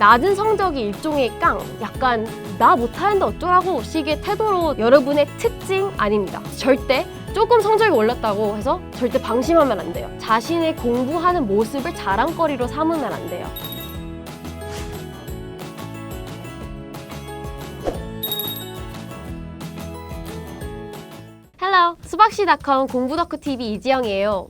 낮은 성적이 일종의 깡, 약간 나 못하는데 어쩌라고 식의 태도로 여러분의 특징 아닙니다. 절대 조금 성적이 올랐다고 해서 절대 방심하면 안 돼요. 자신의 공부하는 모습을 자랑거리로 삼으면 안 돼요. 헬로, 수박씨.com 공부덕후TV 이지영이에요.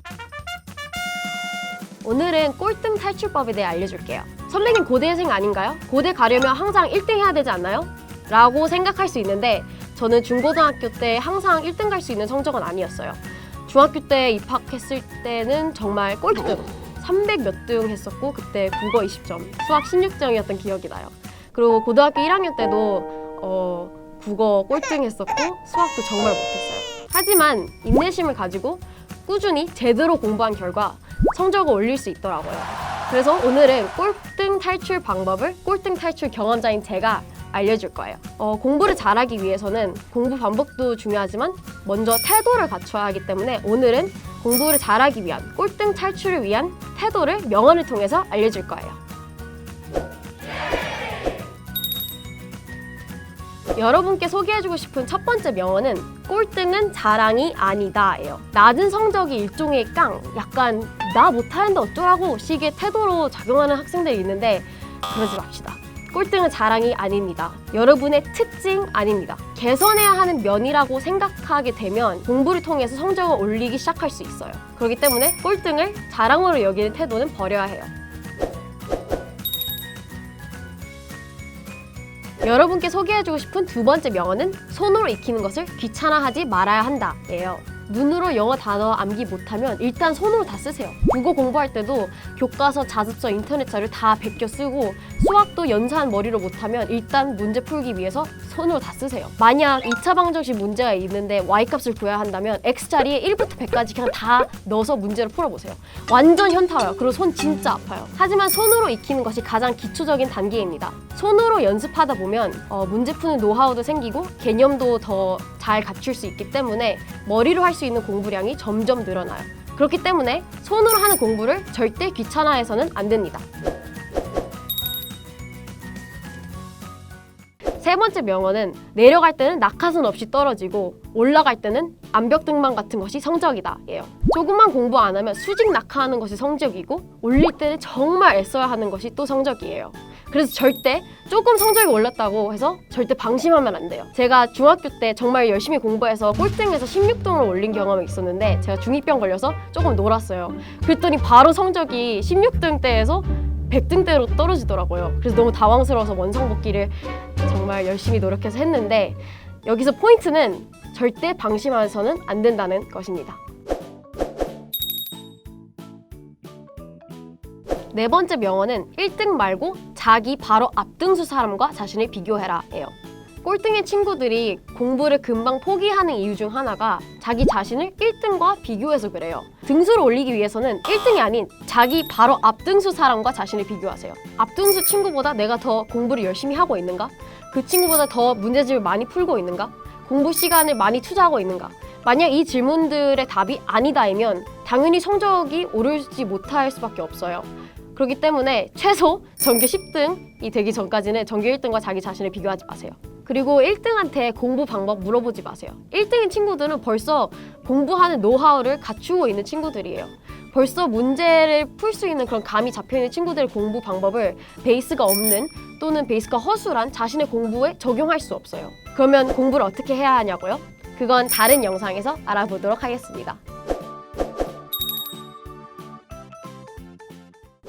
오늘은 꼴등 탈출법에 대해 알려줄게요. 선배님 고대생 아닌가요? 고대 가려면 항상 1등 해야 되지 않나요? 라고 생각할 수 있는데 저는 중고등학교 때 항상 1등 갈 수 있는 성적은 아니었어요. 중학교 때 입학했을 때는 정말 꼴등 300 몇 등 했었고 그때 국어 20점, 수학 16점이었던 기억이 나요. 그리고 고등학교 1학년 때도 국어 꼴등 했었고 수학도 정말 못했어요. 하지만 인내심을 가지고 꾸준히 제대로 공부한 결과 성적을 올릴 수 있더라고요. 그래서 오늘은 꼴등 탈출 방법을 꼴등 탈출 경험자인 제가 알려줄 거예요. 공부를 잘하기 위해서는 공부 반복도 중요하지만 먼저 태도를 갖춰야 하기 때문에 오늘은 공부를 잘하기 위한 꼴등 탈출을 위한 태도를 명언을 통해서 알려줄 거예요. 여러분께 소개해주고 싶은 첫 번째 명언은 꼴등은 자랑이 아니다예요. 낮은 성적이 일종의 깡, 약간 나 못하는데 어쩌라고 식의 태도로 작용하는 학생들이 있는데 그러지 맙시다. 꼴등은 자랑이 아닙니다. 여러분의 특징 아닙니다. 개선해야 하는 면이라고 생각하게 되면 공부를 통해서 성적을 올리기 시작할 수 있어요. 그렇기 때문에 꼴등을 자랑으로 여기는 태도는 버려야 해요. 여러분께 소개해주고 싶은 두 번째 명언은 손으로 익히는 것을 귀찮아하지 말아야 한다 예요. 눈으로 영어 단어 암기 못하면 일단 손으로 다 쓰세요. 국어 공부할 때도 교과서, 자습서, 인터넷 자료 다 베껴 쓰고 수학도 연산한 머리로 못하면 일단 문제 풀기 위해서 손으로 다 쓰세요. 만약 2차 방정식 문제가 있는데 y값을 구해야 한다면 x자리에 1부터 100까지 그냥 다 넣어서 문제를 풀어보세요. 완전 현타와요. 그리고 손 진짜 아파요. 하지만 손으로 익히는 것이 가장 기초적인 단계입니다. 손으로 연습하다 보면 문제 푸는 노하우도 생기고 개념도 더 잘 갖출 수 있기 때문에 머리로 할 수 있는 공부량이 점점 늘어나요. 그렇기 때문에 손으로 하는 공부를 절대 귀찮아해서는 안 됩니다. 세 번째 명언은 내려갈 때는 낙하산 없이 떨어지고 올라갈 때는 암벽등반 같은 것이 성적이다 예요. 조금만 공부 안 하면 수직 낙하하는 것이 성적이고 올릴 때는 정말 애써야 하는 것이 또 성적이에요. 그래서 절대 조금 성적이 올랐다고 해서 절대 방심하면 안 돼요. 제가 중학교 때 정말 열심히 공부해서 꼴등에서 16등을 올린 경험이 있었는데 제가 중2병 걸려서 조금 놀았어요. 그랬더니 바로 성적이 16등대에서 100등대로 떨어지더라고요. 그래서 너무 당황스러워서 원상복귀를 정말 열심히 노력해서 했는데 여기서 포인트는 절대 방심해서는 안 된다는 것입니다. 네 번째 명언은 1등 말고 자기 바로 앞등수 사람과 자신을 비교해라 예요. 꼴등의 친구들이 공부를 금방 포기하는 이유 중 하나가 자기 자신을 1등과 비교해서 그래요. 등수를 올리기 위해서는 1등이 아닌 자기 바로 앞등수 사람과 자신을 비교하세요. 앞등수 친구보다 내가 더 공부를 열심히 하고 있는가? 그 친구보다 더 문제집을 많이 풀고 있는가? 공부 시간을 많이 투자하고 있는가? 만약 이 질문들의 답이 아니다이면 당연히 성적이 오르지 못할 수밖에 없어요. 그렇기 때문에 최소 전교 10등이 되기 전까지는 전교 1등과 자기 자신을 비교하지 마세요. 그리고 1등한테 공부 방법 물어보지 마세요. 1등인 친구들은 벌써 공부하는 노하우를 갖추고 있는 친구들이에요. 벌써 문제를 풀 수 있는 그런 감이 잡혀있는 친구들의 공부 방법을 베이스가 없는 또는 베이스가 허술한 자신의 공부에 적용할 수 없어요. 그러면 공부를 어떻게 해야 하냐고요? 그건 다른 영상에서 알아보도록 하겠습니다.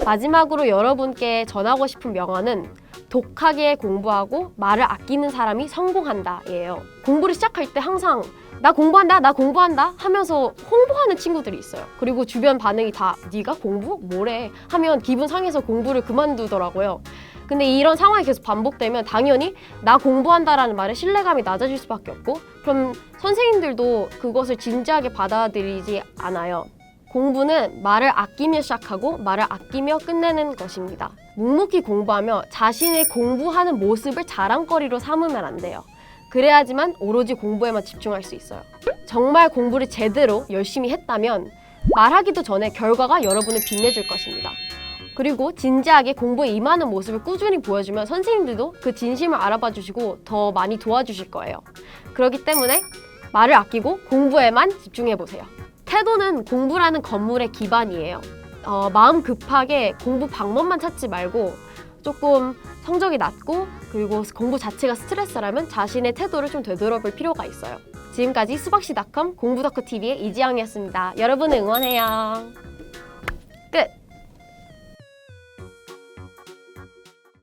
마지막으로 여러분께 전하고 싶은 명언은 독하게 공부하고 말을 아끼는 사람이 성공한다 예요. 공부를 시작할 때 항상 나 공부한다 나 공부한다 하면서 홍보하는 친구들이 있어요. 그리고 주변 반응이 다 네가 공부? 뭐래? 하면 기분 상해서 공부를 그만두더라고요. 근데 이런 상황이 계속 반복되면 당연히 나 공부한다라는 말에 신뢰감이 낮아질 수밖에 없고 그럼 선생님들도 그것을 진지하게 받아들이지 않아요. 공부는 말을 아끼며 시작하고 말을 아끼며 끝내는 것입니다. 묵묵히 공부하며 자신의 공부하는 모습을 자랑거리로 삼으면 안 돼요. 그래야지만 오로지 공부에만 집중할 수 있어요. 정말 공부를 제대로 열심히 했다면 말하기도 전에 결과가 여러분을 빛내줄 것입니다. 그리고 진지하게 공부에 임하는 모습을 꾸준히 보여주면 선생님들도 그 진심을 알아봐 주시고 더 많이 도와주실 거예요. 그렇기 때문에 말을 아끼고 공부에만 집중해보세요. 태도는 공부라는 건물의 기반이에요. 마음 급하게 공부 방법만 찾지 말고 조금 성적이 낮고 그리고 공부 자체가 스트레스라면 자신의 태도를 좀 되돌아볼 필요가 있어요. 지금까지 수박씨.com 공부덕후TV의 이지영이었습니다. 여러분을 응원해요. 끝!